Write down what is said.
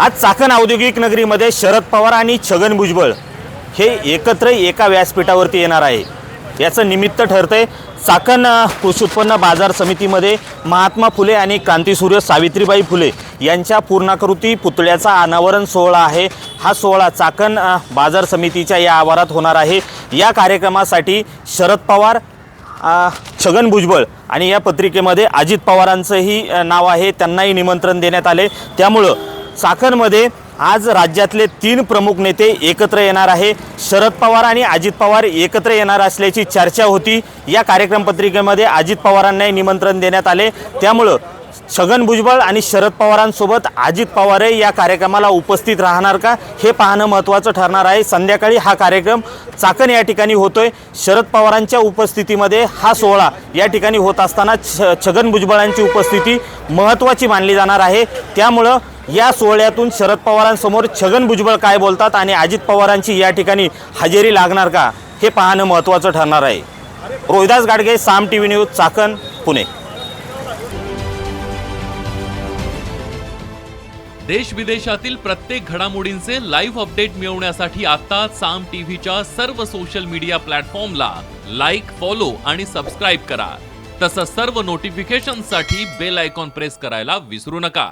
आज चाकण औद्योगिक नगरीमध्ये शरद पवार आणि छगन भुजबळ हे एकत्र एका व्यासपीठावरती येणार आहे। याचं निमित्त ठरतंय चाकण कृषी उत्पन्न बाजार समितीमध्ये महात्मा फुले आणि क्रांतीसूर्य सावित्रीबाई फुले यांच्या पूर्णाकृती पुतळ्याचा अनावरण सोहळा आहे। हा सोहळा चाकण बाजार समितीच्या या आवारात होणार आहे। या कार्यक्रमासाठी शरद पवार, छगन भुजबळ आणि या पत्रिकेमध्ये अजित पवारांचंही नाव आहे, त्यांनाही निमंत्रण देण्यात आले। त्यामुळे चाकणमध्ये आज राज्यातले 3 प्रमुख नेते एकत्र येणार आहे। शरद पवार आणि अजित पवार एकत्र येणार असल्याची चर्चा होती। या कार्यक्रम पत्रिकेमध्ये अजित पवारांनाही निमंत्रण देण्यात आले। त्यामुळे छगन भुजबळ आणि शरद पवारांसोबत अजित पवारही या कार्यक्रमाला उपस्थित राहणार का हे पाहणं महत्त्वाचं ठरणार आहे। संध्याकाळी हा कार्यक्रम चाकण या ठिकाणी होतोय। शरद पवारांच्या उपस्थितीमध्ये हा सोहळा या ठिकाणी होत असताना छगन भुजबळांची उपस्थिती महत्त्वाची मानली जाणार आहे। त्यामुळे या सोहळ्यातून शरद पवारांसमोर छगन भुजबळ काय बोलतात आणि अजित पवारांची या ठिकाणी हजेरी लागणार का हे पाहणं महत्त्वाचं ठरणार आहे। रोहिदास गाडगे, साम टीव्ही न्यूज, चाकण, पुणे। देश विदेशातील प्रत्येक घडामोडींचे लाईव्ह अपडेट मिळवण्यासाठी आता साम टीव्हीच्या सर्व सोशल मीडिया प्लॅटफॉर्मला लाईक, फॉलो आणि सबस्क्राईब करा। तसंच सर्व नोटिफिकेशनसाठी बेल आयकॉन प्रेस करायला विसरू नका।